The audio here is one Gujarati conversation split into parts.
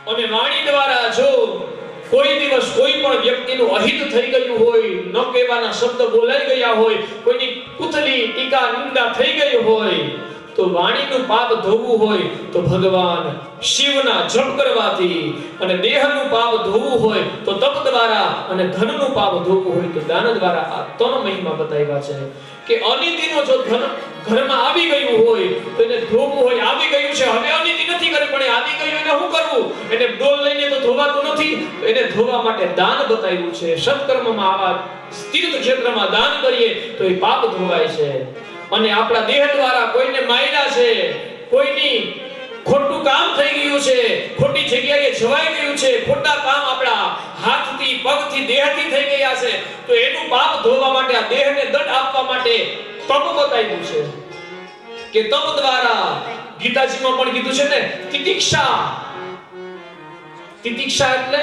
અને વાણી દ્વારા જો કોઈ દિવસ કોઈ પણ વ્યક્તિનું અહિત થઈ ગયું હોય, ન કહેવાના શબ્દ બોલાઈ ગયા હોય, કોઈની કુથલી ટીકા નિંદા થઈ ગઈ હોય, તો વાણીનું પાપ ધોવું હોય તો ભગવાન શિવના જપ કરવાથી, અને દેહનું પાપ ધોવું હોય તો તપ દ્વારા, અને ધનનું પાપ ધોવું હોય તો દાન દ્વારા. આ ત્રણ મહિમા બતાવ્યા છે કે અનિતિનો જો ધન ઘરમાં આવી ગયું હોય તો એને ધોવું હોય. આવી ગયું છે, હવે અનિતિ નથી કરવી, પણ આવી ગયું એને શું કરવું? એને ડોલ લઈને તો ધોવાતું નથી, એને ધોવા માટે દાન બતાવ્યું છે. સત્કર્મમાં આવા તીર્થ ક્ષેત્રમાં દાન કરીએ તો એ પાપ ધોવાય છે. અને આપણા દેહ દ્વારા કોઈને માર્યા છે, કોઈની ખોટું કામ થઈ ગયું છે, ખોટી જગ્યાએ જવાઈ ગયું છે, ખોટા કામ આપણા હાથથી પગથી દેહથી થઈ ગયા છે, તો એનું પાપ ધોવા માટે, આ દેહને દંડ આપવા માટે તપ બતાવ્યું છે. કે તપ દ્વારા ગીતાજીમાં પણ કીધું છે ને, તિતિક્ષા. તિતિક્ષા એટલે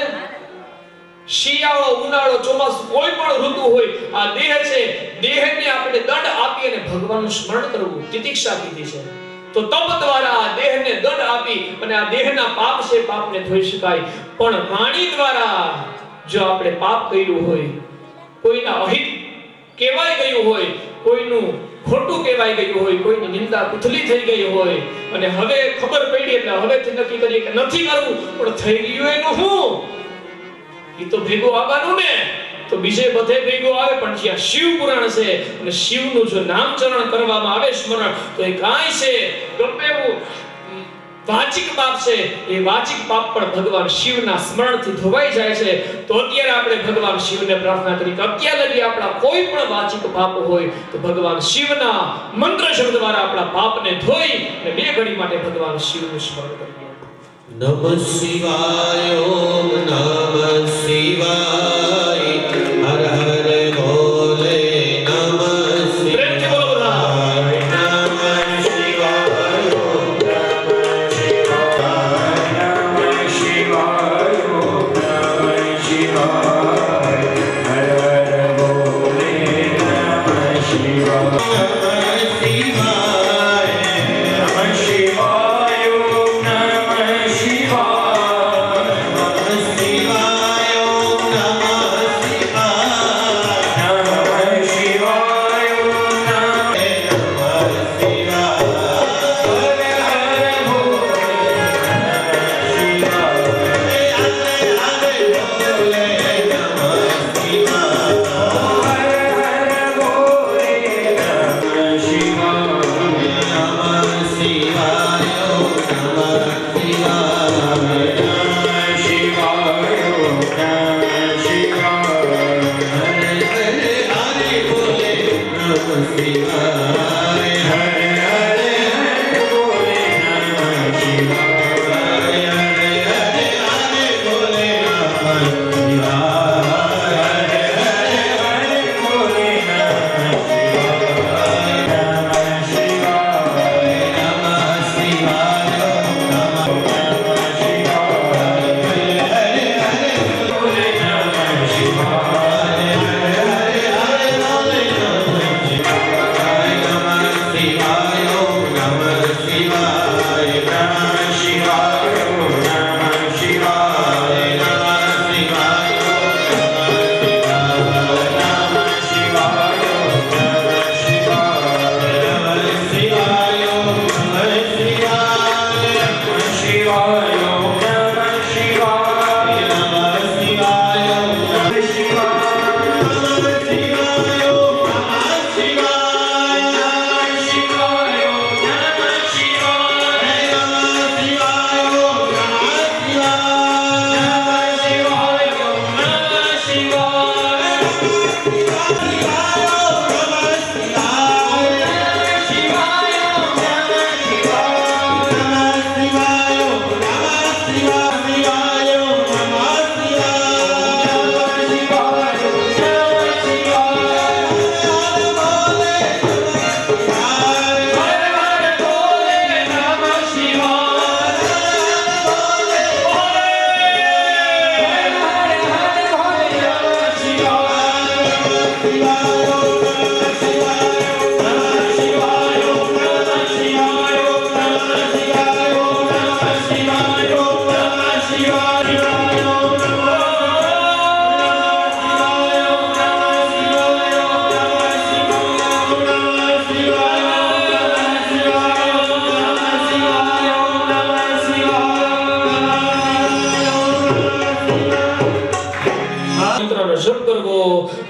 શિયાળો, ઉનાળો, ચોમાસું, કોઈ પણ ઋતુ હોય, આ દેહ છે, દેહને આપણે દંડ આપી અને ભગવાનનું સ્મરણ કરવું, તિતિક્ષા કીધી છે. તો તપ દ્વારા આ દેહને દંડ આપી અને આ દેહના પાપ છે, પાપને ધોઈ શકાય. પણ વાણી દ્વારા જો આપણે પાપ કર્યું હોય, કોઈના અહિત કહેવાઈ ગયું હોય, કોઈનું ખોટું કહેવાઈ ગયું હોય, કોઈની નિંદા કુથલી થઈ ગઈ હોય, અને હવે ખબર પડી એટલે હવેથી નક્કી કરીએ કે નથી કરવું, પણ થઈ ગયું એનું શું? એ તો ભેગો આવવાનું ને, તો બીજે બધે ભેગો આવે. પણ જ્યાં શિવ પુરાણ છે અને શિવનું જો નામચરણ કરવામાં આવે, સ્મરણ, તો એ કાંઈ છે ગમે એવું વાચિક પાપ છે, એ વાચિક પાપ પણ ભગવાન શિવના સ્મરણથી ધોવાઈ જાય છે. તો અત્યારે આપણે ભગવાન શિવને પ્રાર્થના કરી કે અત્યાર લગી આપણા કોઈ પણ વાચિક પાપ હોય તો ભગવાન શિવના મંત્ર શબ્દ દ્વારા આપણા પાપને ધોઈ અને બે ઘડી માટે ભગવાન શિવનું સ્મરણ કરીએ. નમઃ શિવાય, ઓમ નમઃ શિવાય, હર હર બોલે, નમઃ શિવાય, નમઃ શિવાય, ઓમ નમઃ શિવાય, નમઃ શિવાય, ઓમ નમઃ શિવાય, હર હર બોલે, નમઃ શિવાય, નમઃ શિવાય, નમઃ શિવાય, ઓમ નમઃ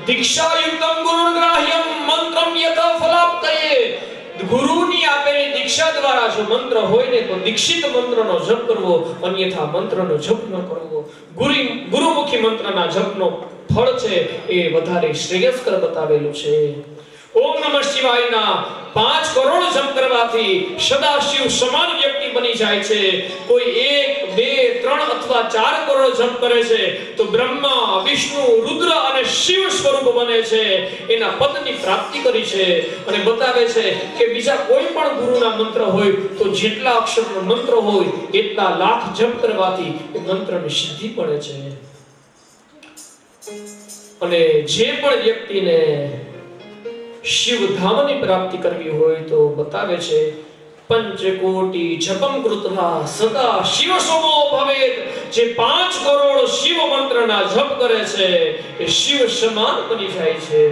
દીક્ષાયુક્તમ ગુરુગ્રાહ્યમ મંત્રમ યથા ફલાપ્તયે. ગુરુની આપેલી દીક્ષા દ્વારા જો મંત્ર હોય ને તો દીક્ષિત મંત્રનો જપ કરવો, અન્યથા મંત્રનો જપ ન કરવો. ગુરુમુખી મંત્રના જપનો ફળ છે એ વધારે શ્રેયસ્કર બતાવેલું છે. ઓમ નમઃ શિવાયના 5 કરોડ જપ કરવાથી સદાશિવ સમાન વ્યક્તિ બની જાય છે. કોઈ 1, 2, 3 અથવા 4 કરોડ જપ કરે છે તો બ્રહ્મા, વિષ્ણુ, રુદ્ર અને શિવ સ્વરૂપ બને છે. એના પદની પ્રાપ્તિ કરી છે. અને બતાવે છે કે બીજા કોઈ પણ ગુરુના મંત્ર હોય તો જેટલા અક્ષરનો મંત્ર હોય એટલા લાખ જપ કરવાથી એ મંત્રની સિદ્ધિ મળે છે. અને જે પણ વ્યક્તિને શિવ ધામની પ્રાપ્તિ કરવી હોય તો બતાવે છે પંચકોટી જપમ કૃત્વા સદા શિવ સોમો ભવેત. જે 5 કરોડ શિવ મંત્રના જપ કરે છે એ શિવ સમાન બની જાય છે.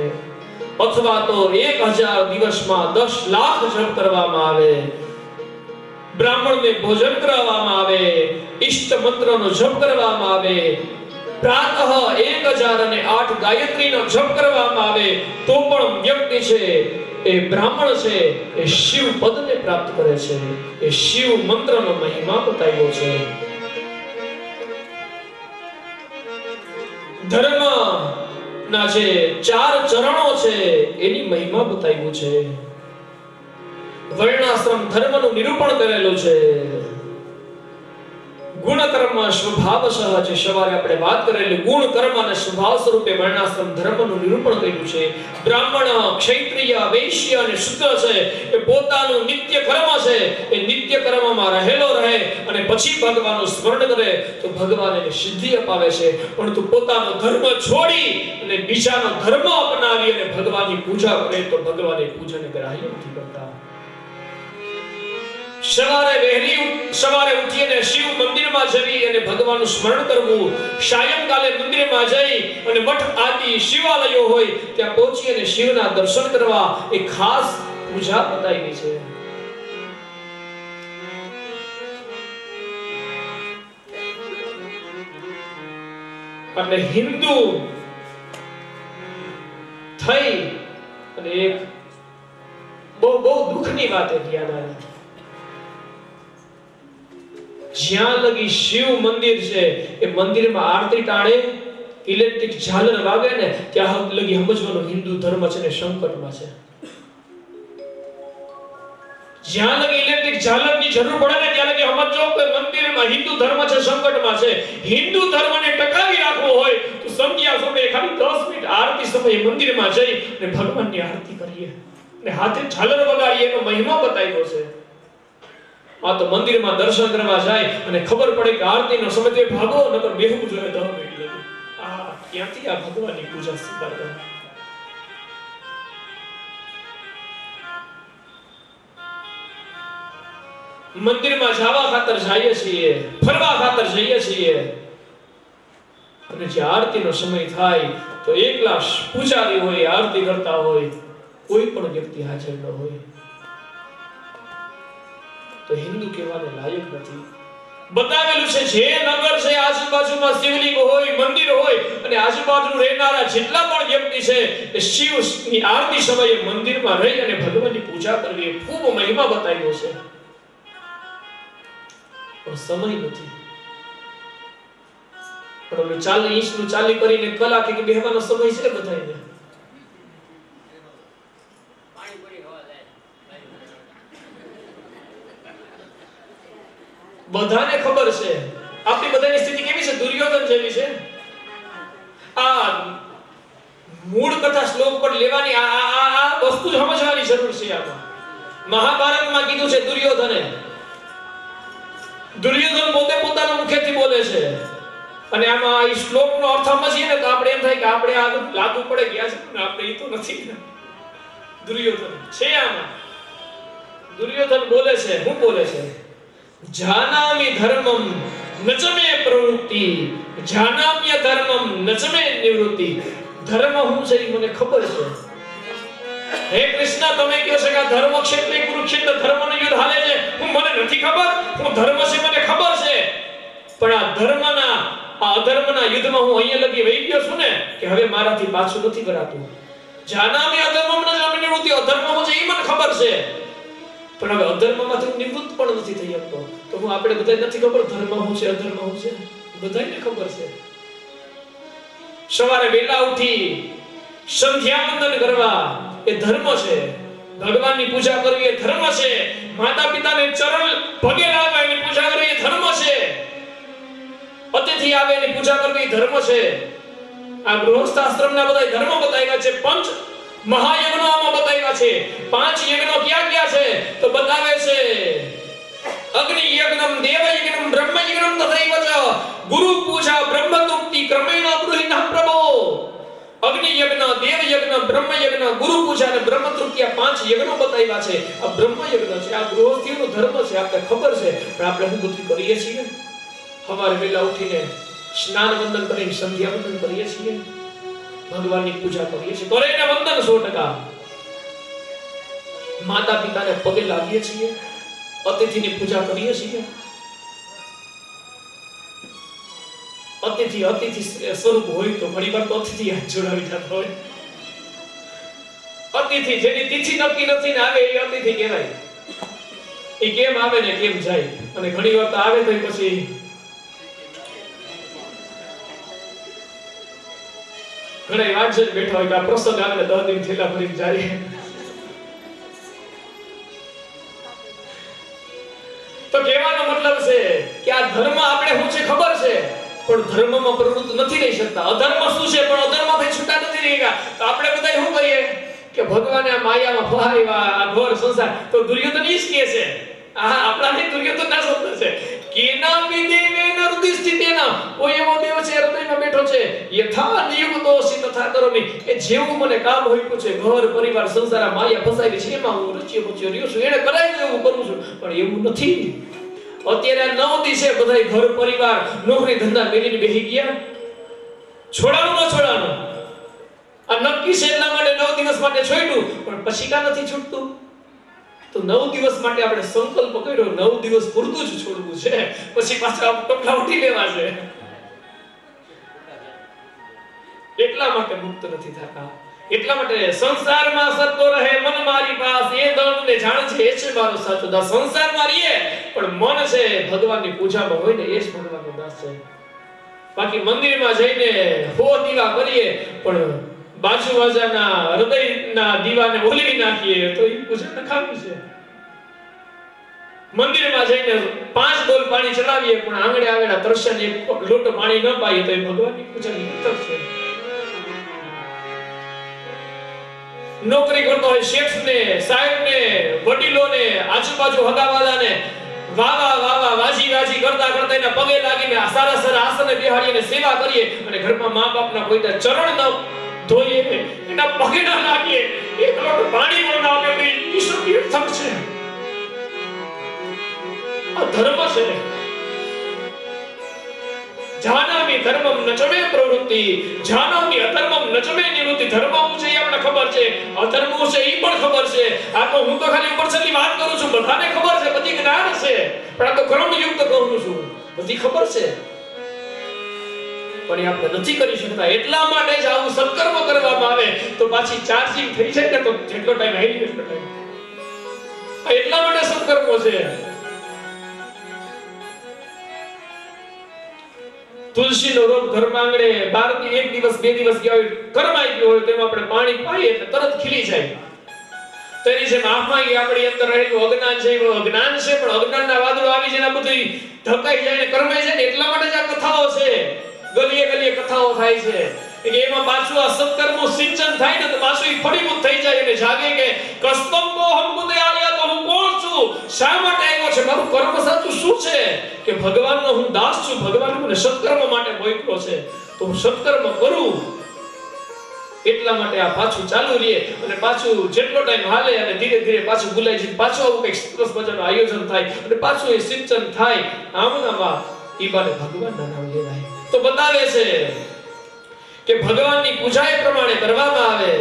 અથવા તો 1000 દિવસમાં 10 લાખ જપ કરવામાં આવે, બ્રાહ્મણને ભોજન કરાવવામાં આવે, ઈષ્ટ મંત્રનો જપ કરવામાં આવે, પ્રાતઃ 1008 ગાયત્રીનો જપ કરવામાં આવે તો પણ વ્યક્તિ છે એ બ્રાહ્મણ છે એ શિવ પદને પ્રાપ્ત કરે છે. એ શિવ મંત્રનો મહિમા બતાવ્યો છે. ધર્મના જે 4 ચરણો છે એની મહિમા બતાવ્યું છે. વર્ણાશ્રમ ધર્મનું નિરૂપણ કરેલું છે. ગુણ કર્મ સ્વભાવસહ, જે સવારે આપણે વાત કરેલી ગુણ કર્મ અને સ્વભાવ સ્વરૂપે વર્ણાશ્રમ ધર્મનું નિરૂપણ કર્યું છે. બ્રાહ્મણ, ક્ષત્રિય, વૈશ્ય અને શૂદ્ર છે એ પોતાનું નિત્ય કર્મ છે એ નિત્ય કર્મમાં રહેલો રહે અને પછી ભગવાનનું સ્મરણ કરે તો ભગવાન એને સિદ્ધિ અપાવે છે. પરંતુ પોતાનો ધર્મ છોડી અને બીજાનો ધર્મ અપનાવી અને ભગવાનની પૂજા કરે તો ભગવાન એ પૂજાને ગ્રાહ્ય નથી કરતા. સવારે ઉઠીને શિવ મંદિરમાં જઈ અને ભગવાનનું સ્મરણ કરવું, સાયંકાલે મંદિરમાં જઈ અને મઠ આદિ શિવાલયો હોય ત્યાં પહોંચી અને શિવના દર્શન કરવા એ ખાસ પૂજા બતાવી છે. એટલે હિન્દુ થઈ અને એક બહુ દુઃખની વાત યાદ આવી. જ્યાં લગી શિવ મંદિર છે એ મંદિરમાં આરતી ટાણે, ઇલેક્ટ્રિક ઝાલર વાગે ને ત્યાં લગી સમજવાનું હિન્દુ ધર્મ છે ને સંકટમાં છે. જ્યાં લગી ઇલેક્ટ્રિક ઝાલરની જરૂર પડે ને ત્યાં લગી સમજો કે મંદિરમાં હિન્દુ ધર્મ છે સંકટમાં છે. હિન્દુ ધર્મને ટકાવી રાખવો હોય તો સંધ્યા સમયે ખાલી 10 મિનિટ આરતી સમયે મંદિરમાં જઈ અને ભગવાનની આરતી કરીએ અને હાથે ઝાલર વગાડીએ એનો મહિમા બતાવ્યો છે. આ તો મંદિરમાં દર્શન કરવા જાય અને ખબર પડે કે આરતીનો સમય તે ભાગો નકર બેહવું જોઈએ 10 મિનિટ લગી. આ ક્યાંથી આ ભગવાનની પૂજા સ્વીકાર કરે? મંદિરમાં જવા ખાતર જઈએ છીએ, ફરવા ખાતર જઈએ છીએ અને જે આરતીનો સમય થાય તો એકલા પૂજારી હોય, આરતી કરતા હોય, કોઈ પણ વ્યક્તિ હાજર ન હોય તો હિન્દુ કહેવાને લાયક નથી. બતાવેલું છે જે નગર છે આજુબાજુમાં શિવલિંગ હોય, મંદિર હોય અને આજુબાજુ રહેનારા જેટલા પણ વ્યક્તિ છે એ શિવની આરતી સમયે મંદિરમાં રહી અને ભગવાનની પૂજા કરવી ખૂબ મહિમા બતાવ્યો છે. પણ સમય નથી. પણ 40 ઇંચનું ચાલી કરીને કલાક કે બેહવાનો સમય છે બધાને. બધાને ખબર છે આપણી બધાની સ્થિતિ કેવી છે, દુર્યોધન જેવી છે. આ મૂળ કથા શ્લોક પર લેવાની આ વસ્તુ સમજવાની જરૂર છે. આમાં મહાભારતમાં કીધું છે દુર્યોધન પોતે પોતાના મુખેથી બોલે છે અને આમાં આ શ્લોકનો અર્થ સમજીએ ને તો આપણે એમ થાય કે આપણે આ લાગુ પડે ગયા છે પણ આપણે એ તો નથી. દુર્યોધન છે આમાં. દુર્યોધન બોલે છે, હું બોલે છે? જાનામિ ધર્મમ નચમે પ્રવૃત્તિ, જાનામ્ય ધર્મમ નચમે નિવૃત્તિ. ધર્મ હું છે મને ખબર છે. હે કૃષ્ણ, તમે કહો છો કે આ ધર્મ ક્ષેત્રે કુરુક્ષેત્ર ધર્મનું યુદ્ધ હાલે છે, હું મને નથી ખબર. હું ધર્મ છે મને ખબર છે, પણ આ ધર્મના આ અધર્મના યુદ્ધમાં હું અહીંયા લગી વહી ગયો છું ને કે હવે મારાથી પાછું નથી કરાતું. જાનામિ અધર્મમ ન જામિ નિવૃત્તિ, અધર્મ હું છે એ મને ખબર છે, પણ હવે અધર્મમાંથી હું નિવૃત્ત પણ નથી થઈ શકતો. તો હું આપણે બધાય નથી ખબર ધર્મ શું છે અધર્મ શું છે? બધાયને ખબર છે. સવારે વહેલા ઉઠી સંધ્યા વંદન કરવા એ ધર્મ છે, ભગવાનની પૂજા કરવી એ ધર્મ છે, માતા પિતાને ચરણ પગે લાગવા એની પૂજા કરવી એ ધર્મ છે, અતિથિ આવે એની પૂજા કરવી ધર્મ છે. આ ગૃહસ્થ આશ્રમના બધા ધર્મ બતાવ્યા છે. પંચ મહાયજ્ઞો આમાં બતાવ્યા છે. 5 યજ્ઞો ક્યાં ક્યાં છે તો બતાવે છે અગ્નિ યજ્ઞમ, દેવ યજ્ઞમ, બ્રહ્મ યજ્ઞમ તથૈવ ચ ગુરુ પૂજા બ્રહ્મતુક્તિ ક્રમેણ બ્રૂહિનઃ પ્રભો. અગ્નિ યજ્ઞ, દેવ યજ્ઞ, બ્રહ્મ યજ્ઞ, ગુરુ પૂજા અને બ્રહ્મતુક્તિ આ 5 યજ્ઞો બતાવ્યા છે. આ બ્રહ્મ યજ્ઞ છે, આ ગૃહસ્થીનો ધર્મ છે, આપણે ખબર છે, પણ આપણે શું બધું કરીએ છીએ? સવારે વહેલા ઉઠીને સ્નાન વંદન કરીને સંધ્યા વંદન કરીએ છીએ, ભગવાનની પૂજા કરીએ છીએ, કરે એને વંદન 100%. માતા પિતાને પગે લાગીએ છીએ, અતિથિની પૂજા કરીએ છીએ. અતિથિ સ્વરૂપ હોય તો ઘણી વાર તો અતિથિ હાથ જોડાવી જતા હોય. અતિથિ જેની તિથિ નક્કી નથી ને આવે એ અતિથિ કહેવાય. એ કેમ આવે ને કેમ જાય, અને ઘણી વાર તો આવે તો પછી ઘણા વાત છે બેઠા હોય કે આ પ્રસંગ આવે ને 10 દિન થેલા ભરીને જાય. તો કહેવાનો મતલબ છે કે આ ધર્મ આપણે શું છે ખબર છે, પણ ધર્મમાં પ્રવૃત્ત નથી રહી શકતા. અધર્મ શું છે પણ અધર્મથી છૂટા નથી રહી ગયા. તો આપણે બધા શું કરીએ કે ભગવાને આ માયામાં ફસાવ્યા, આ ઘોર સંસાર. તો દુર્યોધન ઈ જ કહે છે, આ આપણાથી દુર્યોધન ના શબ્દ છે, કેના વિદેવેન હૃદયસ્થિતેના, કોઈ એવો દેવ છે હૃદયમાં બેઠો છે, યથા નિયુક્તોસી તથા કરોમિ, એ જેવું મને કામ હોઈતું છે, ઘર પરિવાર સંસાર માયા ફસાવી છે એમાં હું રચ્યો બચ્યો રહ્યો છું, એને કરાવી એવું કરું છું, પણ એવું નથી. અત્યારે 9 દિવસે બધાય ઘર પરિવાર નોકરી ધંધા મેલીને બેહી ગયા. છોડાનું ન છોડાનું આ નક્કી છે એટલા માટે 9 દિવસ માટે છોડ્યું, પણ પછી કા નથી છૂટતું. તો 9 દિવસ માટે આપણે સંકલ્પ કર્યો 9 દિવસ પૂરતું જ છોડવું છે, પછી પાછા ટોપલા ઉઠી લેવા છે. એટલા માટે મુક્ત નથી થતા. એટલા માટે સંસારમાં સત્તો રહે મન મારી પાસ, એ દળને જાણ છે એ છે મારો સાચો દાસ. સંસારમાં રહીએ પણ મન છે ભગવાનની પૂજામાં હોય ને એ જ ભગવાનનો દાસ છે. બાકી મંદિરમાં જઈને 100 દીવા કરીએ પણ બાજુવાજાના હૃદયના દીવાને ઓલવી નાખીએ તો એ પૂજા નકામી છે. મંદિરમાં જઈને 5 ડોલ પાણી ચડાવીએ પણ આંગણે આવેલા તરસ્યાને એક લોટો પાણી ન પાઈએ તો એ ભગવાનની પૂજા નિરર્થક છે. નોકરી કરતો હોય શેઠને, સાહેબને, વડીલોને, આજુબાજુ હગાવાલાને વાવા વાજી કરતા એના પગે લાગીને સારા આસને બેહાડીને સેવા કરીએ, અને ઘરમાં મા બાપના કોઈના ચરણ ન ધોઈએ, એના પગે ન લાગીએ, એક લોટ પાણી પણ ના આપે, ઈશ્વર નિરર્થક છે. આ ધર્મ છે. જાનામિ ધર્મમ ન ચમે પ્રવૃત્તિ, જાનામિ અધર્મમ ન ચમે નિવૃત્તિ. ધર્મ શું છે એ આપણે ખબર છે, અધર્મ શું છે એ પણ ખબર છે. આ તો હું તો ખાલી ઉપરથી વાત કરું છું, બધાને ખબર છે, બધી જ્ઞાન છે, પણ આ તો કર્મયુક્ત કરું છું, બધી ખબર છે, પણ એ આપણે નથી કરી શકતા. એટલા માટે જ આવું સત્કર્મ કરવામાં આવે તો પાછી ચાર્જિંગ થઈ જાય ને તો જેટલો ટાઈમ આવી એટલો ટાઈમ. એટલા માટે સત્કર્મો છે. તુલસીનો રોપ ઘરમાં આંગણે 12 થી 1 દિવસ 2 દિવસ ગયા હોય, કરમાઈ ગયો હોય, તેમાં આપણે પાણી પાઈએ એટલે તરત ખીલી જાય. તેની જેમ આમાં આપણી અંદર રહેલું અજ્ઞાન છે, અજ્ઞાન છે, પણ અજ્ઞાનના વાદળો આવી જાય ને બધું ઢકાઈ જાય ને કરમાઈ જાય ને. એટલા માટે જ આ કથાઓ છે, ગલીએ કથાઓ થાય છે કે એમાં પાછું આ સત્કર્મનું સિંચન થાય ને તો પાછું ઈ ફળીભૂત થઈ જાય અને જાગે કે કસ્તંબો હમ કુદે આયા તો હું કોણ છું, શા માટે આવ્યો છે, મારું કર્મ સાચું શું છે કે ભગવાનનો હું દાસ છું, ભગવાન મને સત્કર્મ માટે મોકલ્યો છે તો હું સત્કર્મ કરું. એટલા માટે આ પાછું ચાલુ રહે અને પાછું જેટલો ટાઈમ હાલે અને ધીરે ધીરે પાછું ભૂલાઈ જાય, પાછું આવું કંઈક સરસ મજાનું આયોજન થાય અને પાછું એ સિંચન થાય. આમનામાં ઈ બાને ભગવાનના નામ લેવાય. તો બતાવે છે કે ભગવાનની પૂજા એ પ્રમાણે કરવામાં આવે.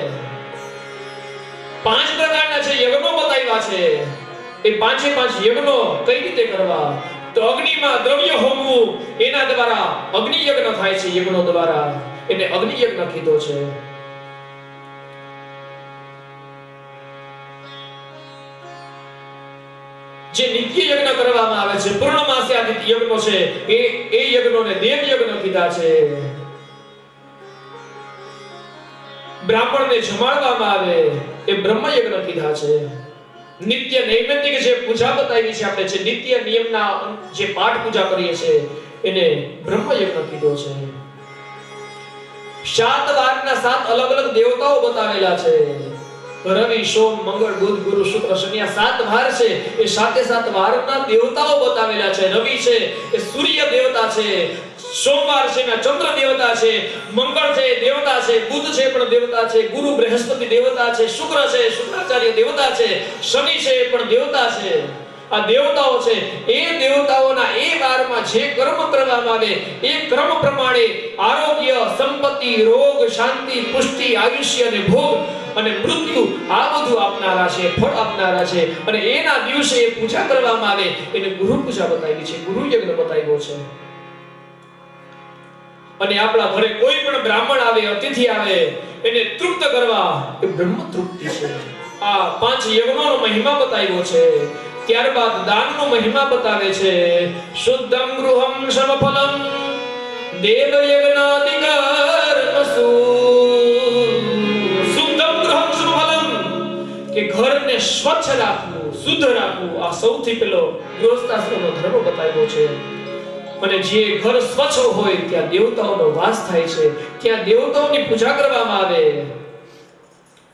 5 પ્રકારના છે યજ્ઞો બતાવ્યા છે. એ 5 યજ્ઞો કઈ રીતે કરવા? તો અગ્નિમાં દ્રવ્ય હોમવું એના દ્વારા અગ્નિ યજ્ઞ થાય છે, યજ્ઞો દ્વારા એને અગ્નિ યજ્ઞ કીધો છે. જે નિત્ય યજ્ઞ કરવામાં આવે છે, પૂર્ણમાસી આદિ યજ્ઞો છે, એ યજ્ઞોને દેવ યજ્ઞ કીધા છે. બ્રાહ્મણને જમાડવામાં આવે એ બ્રહ્મ યજ્ઞ કીધા છે. નિત્ય નૈમિત્તિક જે પૂજા બતાવી છે આપણે, જે નિત્ય નિયમના જે પાઠ પૂજા કરીએ છીએ એને બ્રહ્મ યજ્ઞ કીધો છે. 7 વારના 7 અલગ અલગ દેવતાઓ બતાવેલા છે. રવિ, સોમ, મંગળ, બુધ, ગુરુ, શુક્ર, શનિ આ 7 વાર છે. એ 7 વારના દેવતાઓ બતાવેલા છે. રવિ છે એ સૂર્ય દેવતા છે, સોમવાર છે એ ચંદ્ર દેવતા છે, મંગળ છે એ દેવતા છે, બુધ છે પણ દેવતા છે, ગુરુ બૃહસ્પતિ દેવતા છે, શુક્ર છે શુક્રાચાર્ય દેવતા છે, શનિ છે એ પણ દેવતા છે. આ દેવતાઓ છે. એ દેવતાઓના એ વારમાં જે કર્મ કરવામાં આવે એ કર્મ પ્રમાણે આરોગ્ય, સંપત્તિ, રોગ, શાંતિ, પુષ્ટિ, આયુષ્ય અને ભોગ અને મૃત્યુ આ બધું આપનારા છે, ફળ આપનારા છે. અને એના દિવસે એ પૂજા કરવામાં આવે એને ગુરુ પૂજા બતાવી છે, ગુરુ યજ્ઞ બતાવ્યો છે. અને આપણા ઘરે કોઈ પણ બ્રાહ્મણ આવે, અતિથિ આવે એને તૃપ્ત કરવા એ બ્રહ્મ તૃપ્તિ છે. આ 5 યજ્ઞોનો મહિમા બતાવ્યો છે. ત્યારબાદ દાનનો મહિમા બતાવે છે. શુદ્ધમ ગૃહમ સમફલમ દેવ યજ્ઞાદિકર્મસુ. શુદ્ધમ ગૃહમ સમફલમ કે ઘરને સ્વચ્છ રાખવું, શુદ્ધ રાખવું આ સૌથી પહેલો ગૃહસ્થાશ્રમનો ધર્મ બતાવ્યો છે. અને જે ઘર સ્વચ્છ હોય ત્યાં દેવતાઓનો વાસ થાય છે, ત્યાં દેવતાઓની પૂજા કરવામાં આવે.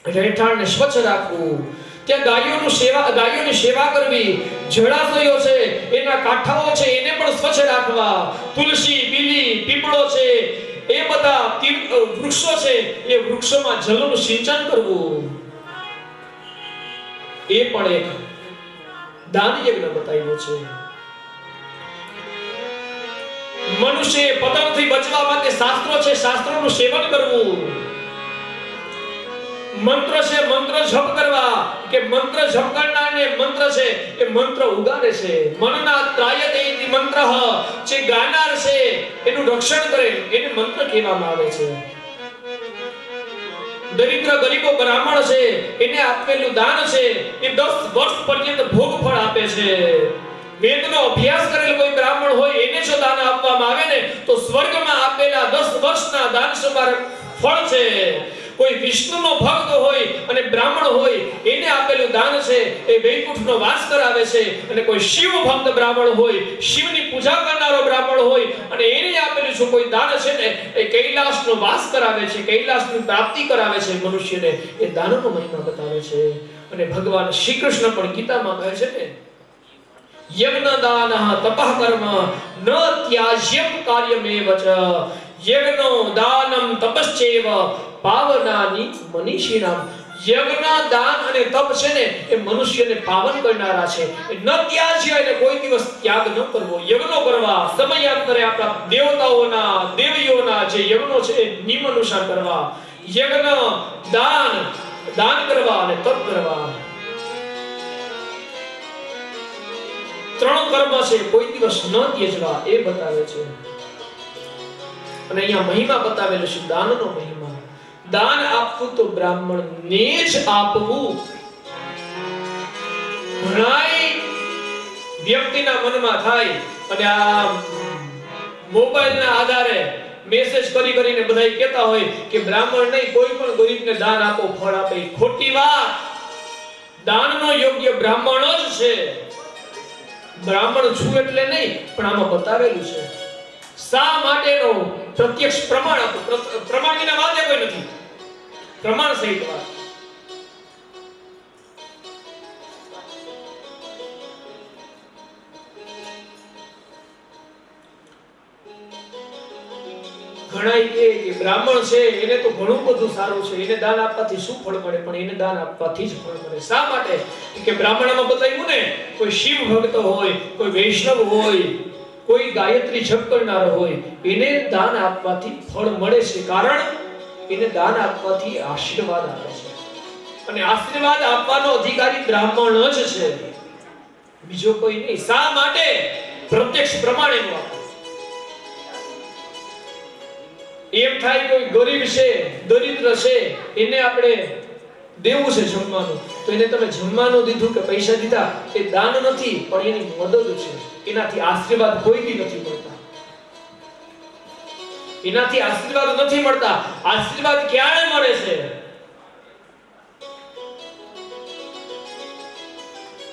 રહેઠાણને સ્વચ્છ રાખવું, ત્યાં ગાયોની સેવા કરવી, જળાશયો છે એના કાંઠાઓ છે એને પણ સ્વચ્છ રાખવા, તુલસી, બીલી, પીપળો છે એ બધા વૃક્ષો છે એ વૃક્ષોમાં જળનું સિંચન કરવું એ પણ એક દાન યજ્ઞ બતાવ્યો છે. મનુષ્ય પતનથી બચવા માટે શાસ્ત્રો છે, શાસ્ત્રોનું સેવન કરવું. મંત્ર છે, મંત્ર જપ કરવા કે મંત્ર જપ કરનારને મંત્ર છે એ મંત્ર ઉગાડે છે. મનના ત્રાયતે ઇતિ મંત્રઃ, જે ગાનાર છે એનું રક્ષણ કરે એને મંત્ર કહેવામાં આવે છે. દરિદ્ર ગરીબો બ્રાહ્મણ છે એને આપેલું દાન છે એ 10 વર્ષ પર્યંત ભોગ ફળ આપે છે. વેદનો અભ્યાસ કરેલ કોઈ બ્રાહ્મણ હોય એને જો દાન આપવામાં આવે ને તો સ્વર્ગમાં આપેલા 10 વર્ષના દાન સમાન ફળ છે. કોઈ વિષ્ણુનો ભક્ત હોય અને બ્રાહ્મણ હોય એને આપેલું દાન છે એ વૈકુંઠનો વાસ કરાવે છે. અને કોઈ શિવ ભક્ત બ્રાહ્મણ હોય, શિવની પૂજા કરનારો બ્રાહ્મણ હોય અને એને આપેલું જો કોઈ દાન છે ને એ કૈલાસનો વાસ કરાવે છે, કૈલાસની પ્રાપ્તિ કરાવે છે મનુષ્યને. એ દાનનો મહિમા બતાવે છે. અને ભગવાન શ્રી કૃષ્ણ પણ ગીતામાં કહે છે ને યજ્ઞ દાન તપઃ કર્મ ન ત્યાજ્યમ કાર્યમેવ ચ. યજ્ઞો દાનમ તપશ્ચૈવ પાવનાની મનીષિણામ. યજ્ઞ, દાન અને તપ છે ને એ મનુષ્યને પાવન કરનારા છે. ન ત્યાજ્ય એટલે કોઈ દિવસ ત્યાગ ન કરવો, યજ્ઞો કરવા. સમયાંતરે આપણા દેવતાઓના, દેવીઓના જે યજ્ઞો છે એ નિયમ અનુસાર કરવા. યજ્ઞ, દાન કરવા અને તપ કરવા. 3 કર્મ છે કોઈ દિવસ ન ત્યજવા એ બતાવે છે. અને અહીંયા મહિમા બતાવેલો છે દાનનો મહિમા. દાન આપવું તો બ્રાહ્મણને જ આપવું. ઘણાય વ્યક્તિના મનમાં થાય અને આ મોબાઈલના આધારે મેસેજ કરીને બધાય કહેતા હોય કે બ્રાહ્મણ નહીં કોઈ પણ ગરીબને દાન આપો ફળ આપે. ખોટી વાત. દાનનો યોગ્ય બ્રાહ્મણ જ છે. બ્રાહ્મણ છું એટલે નહીં પણ આમાં બતાવેલું છે. શા માટેનો પ્રત્યક્ષ પ્રમાણ આપો. પ્રમાણ વિના વાત કોઈ નથી, પ્રમાણ સહિત વાત. ઘણા કે બ્રાહ્મણ છે એને તો ઘણું બધું સારું છે, એને દાન આપવાથી શું ફળ મળે? પણ એને દાન આપવાથી જ ફળ મળે. શા માટે? કે બ્રાહ્મણમાં બતાવ્યું ને કોઈ શિવ ભક્ત હોય, કોઈ વૈષ્ણવ હોય, કોઈ ગાયત્રી જપ કરનારો હોય એને દાન આપવાથી ફળ મળે છે. કારણ એને દાન આપવાથી આશીર્વાદ આપે છે. અને આશીર્વાદ આપવાનો અધિકારી બ્રાહ્મણ જ છે, બીજો કોઈ નહીં. શા માટે? પ્રત્યક્ષ પ્રમાણેનું આપો. એમ થાય કોઈ ગરીબ છે, દરિદ્ર છે, એને આપણે દેવું છે જમવાનું, તો એને તમે જમવાનું દીધું કે પૈસા દીધા, એ દાન નથી પણ એની મદદ છે. એનાથી આશીર્વાદ કોઈ દી નથી મળતા. એનાથી આશીર્વાદ નથી મળતા. આશીર્વાદ ક્યારે મળે છે?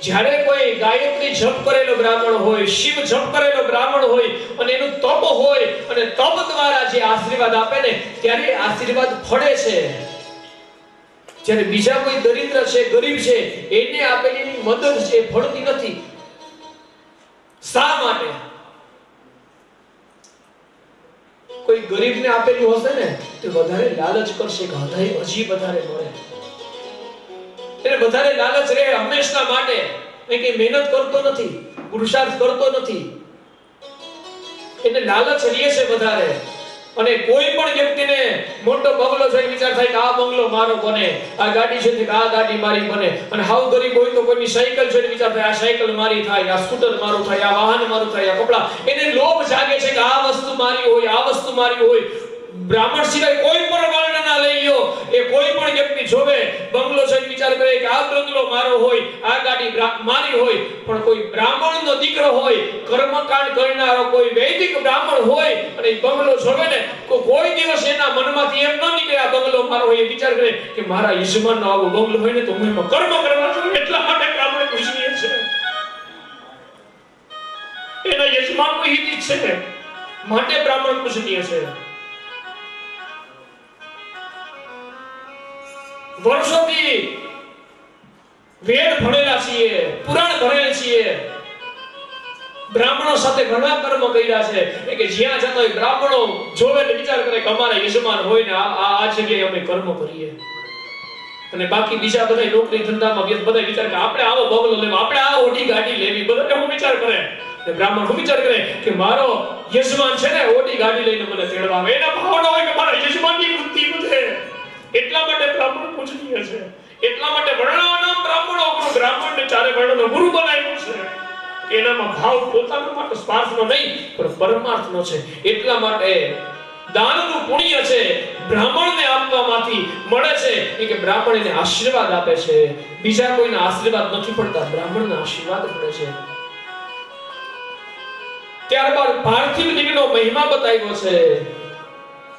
જ્યારે કોઈ ગાયત્રી જપ કરેલો બ્રાહ્મણ હોય, શિવ જપ કરેલો બ્રાહ્મણ હોય અને એનું તપ હોય અને તપ દ્વારા જે આશીર્વાદ આપે ને, ત્યારે આશીર્વાદ ફળે છે. જ્યારે બીજા કોઈ દરિદ્ર છે, ગરીબ છે, એને આપેલી મદદ છે ફળતી નથી. શા માટે? કોઈ ગરીબને આપેલું હશે ને તો વધારે લાલચ કરશે કે હજી વધારે મળે. એને વધારે લાલચ રહે હંમેશા માટે. એ કઈ મહેનત કરતો નથી, પુરુષાર્થ કરતો નથી, એને લાલચ રહે છે વધારે. અને કોઈ પણ વ્યક્તિને મોટો બંગલો જોઈને વિચાર થાય કે આ બંગલો મારો બને, આ ગાડી છે કે આ ગાડી મારી બને. અને હાવ ગરીબ હોય તો કોઈની સાયકલ જોઈને વિચાર થાય આ સાયકલ મારી થાય, આ સ્કૂટર મારું થાય, આ વાહન મારું થાય, આ કપડા. એને લોભ જાગે છે કે આ વસ્તુ મારી હોય, આ વસ્તુ મારી હોય. બ્રાહ્મણ સિવાય કોઈ પણ વર્ણના લઈ લ્યો, એ કોઈ પણ વ્યક્તિ જોવે બંગલો જોઈને વિચાર કરે કે આ બંગલો મારો હોય, આ ગાડી મારી હોય. પણ કોઈ બ્રાહ્મણનો દીકરો હોય, કર્મકાંડ કરનારો કોઈ વૈદિક બ્રાહ્મણ હોય અને બંગલો જોવે ને, તો કોઈ દિવસ એના મનમાંથી એમ ન નીકળે આ બંગલો મારો હોય. એ વિચાર કરે કે મારા યજમાનનો આવો બંગલો હોય ને તો હું એમાં કર્મ કરવા છું. એટલા માટે બ્રાહ્મણ પૂજનીય છે. એના યજમાનનો હિત છે માટે બ્રાહ્મણ પૂજનીય છે. વર્ષોથી વેદ ભણેલા છીએ, પુરાણ ભણેલા છીએ, બ્રાહ્મણો સાથે ઘણા કર્મ કર્યા છે કે જ્યાં જતો હોય બ્રાહ્મણો જોવે ને વિચાર કરે કે અમારા યજમાન હોય ને આ જગ્યાએ અમે કર્મ કરીએ. અને બાકી બીજા બધા નોકરી ધંધામાં વ્યસ્ત બધા વિચાર કે આપણે આવો બંગલો લેવો, આપણે આ ઓડી ગાડી લેવી, બધા હું વિચાર કરે. બ્રાહ્મણ હું વિચાર કરે કે મારો યજમાન છે ને ઓડી ગાડી લઈને મને તેડવા આવે. એના ભાવના હોય કે મારા યજમાનની વૃત્તિ વધે. એટલા માટે બ્રાહ્મણ પૂજનીય છે. એટલા માટે વર્ણોના બ્રાહ્મણો ગુરુ, બ્રાહ્મણને ચારે વર્ણોનો ગુરુ બનાવ્યો છે. એનામાં ભાવ પોતાનો માટે સ્વાર્થનો નહીં પણ પરમાર્થનો છે. એટલા માટે દાનનું પુણ્ય છે બ્રાહ્મણને આપવામાંથી મળે છે કે બ્રાહ્મણ એને આશીર્વાદ આપે છે. બીજા કોઈના આશીર્વાદ નથી પડતા, બ્રાહ્મણના આશીર્વાદ પડે છે. ત્યારબાદ પાર્થિવ લિંગનો મહિમા બતાવ્યો છે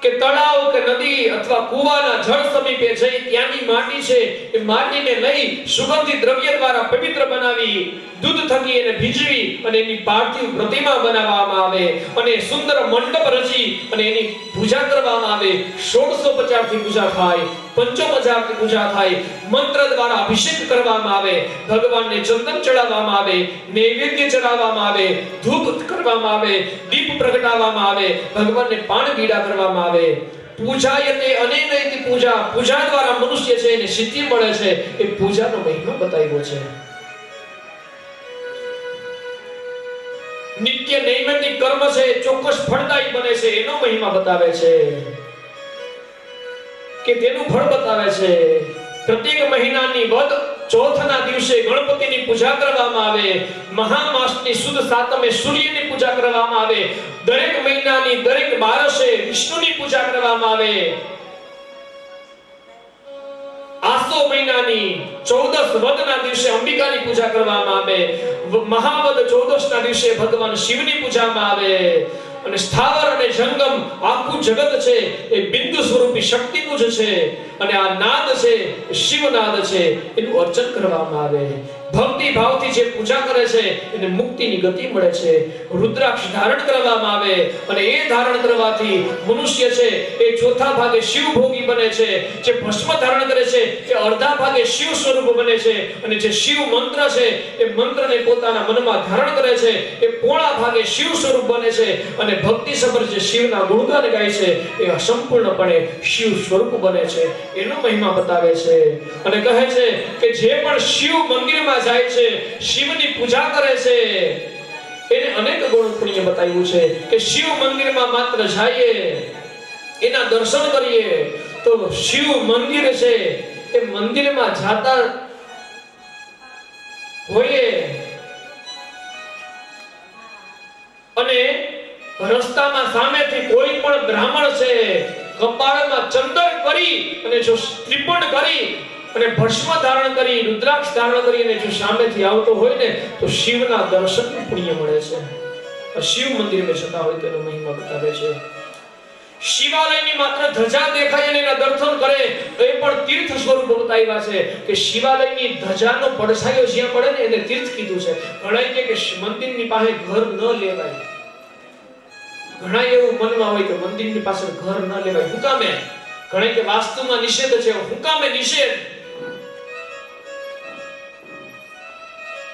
કે તળાવ કે નદી અથવા કુવાના જળ સમીપે જઈ ત્યાંની માટી છે એ માટીને લઈ સુગંધિત દ્રવ્ય દ્વારા પવિત્ર બનાવી દૂધ થકી એને ભીજવી અને એની પાર્થિવ પ્રતિમા બનાવવામાં આવે અને સુંદર મંડપ રચી અને એની પૂજા કરવામાં આવે. 1650 થી પૂજા થાય, 55 થી પૂજા થાય, મંત્ર દ્વારા અભિષેક કરવામાં આવે, ભગવાનને ચંદન ચડાવવામાં આવે, નૈવેદ્ય ચડાવવામાં આવે, ધૂપ કરવામાં આવે, દીપ પ્રગટાવવામાં આવે, ભગવાનને પાન બીડા કરવામાં આવે. પૂજાયતે અનેનૈતિ પૂજા, પૂજા દ્વારા મનુષ્ય છે એને સિદ્ધિ મળે છે. એ પૂજાનો મહિમા બતાવ્યો છે. નિત્ય નૈમિત્તિક કર્મ છે ચોક્કસ ફળદાયી બને છે એનો મહિમા બતાવે છે કે તેનું ફળ બતાવે છે. પ્રત્યેક મહિનાની વદ ચોથના દિવસે ગણપતિની પૂજા કરવામાં આવે. મહામાસની સુદ સાતમે સૂર્યની પૂજા કરવામાં આવે. દરેક મહિનાની દરેક બારસે વિષ્ણુની પૂજા કરવામાં આવે. આસો મહિનાની 14 વદના દિવસે અંબિકાની પૂજા કરવામાં આવે. મહાવદ 14ના દિવસે ભગવાન શિવની પૂજામાં આવે. અને સ્થાવર અને જંગમ આખું જગત છે એ બિંદુ સ્વરૂપી શક્તિનું જ છે અને આ નાદ છે શિવનાદ છે એનું અર્ચન કરવામાં આવે. ભક્તિ ભાવથી જે પૂજા કરે છે એને મુક્તિની ગતિ મળે છે. રુદ્રાક્ષ ધારણ કરવામાં આવે અને એ ધારણ કરવાથી મનુષ્ય છે એ ચોથા ભાગે શિવ ભોગી બને છે. જે ભસ્મ ધારણ કરે છે એ અડધા ભાગે શિવ સ્વરૂપ બને છે અને જે શિવ મંત્ર છે એ મંત્રને પોતાના મનમાં ધારણ કરે છે એ પોણા ભાગે શિવ સ્વરૂપ બને છે અને ભક્તિ સભર જે શિવના ગુણગાન ગાય છે એ સંપૂર્ણપણે શિવ સ્વરૂપ બને છે. એનો મહિમા બતાવે છે અને કહે છે કે જે પણ શિવ મંદિરમાં જાય છે, શિવની પૂજા કરે છે, એને અનેક ગુણ પુણ્ય બતાવ્યું છે કે શિવ મંદિરમાં માત્ર જઈએ, એના દર્શન કરીએ તો શિવ મંદિર છે એ મંદિરમાં જાતા હોઈએ અને રસ્તામાં સામેથી કોઈ પણ બ્રાહ્મણ છે કપાળમાં ચંદન કરી અને જો ત્રિપુંડ કરી અને ભસ્મ ધારણ કરી રુદ્રાક્ષ ધારણ કરી અને જો સામેથી આવતો હોય ને તો શિવના દર્શનનું પુણ્ય મળે છે. શિવ મંદિરમાં જતા હોય તેનો મહિમા બતાવે છે. શિવાલયની માત્ર ધજા દેખાય અને એના દર્શન કરે તો એ પણ તીર્થ સ્વરૂપ બતાવ્યા છે કે શિવાલયની ધજાનો પડછાયો જ્યાં પડે ને એને તીર્થ કીધું છે. ઘણા કે મંદિરની પાસે ઘર ન લેવાય, ઘણા એવું મનમાં હોય કે મંદિરની પાસે ઘર ન લેવાય. શું કામે? ઘણા કે વાસ્તુમાં નિષેધ છે. શું કામે નિષેધ?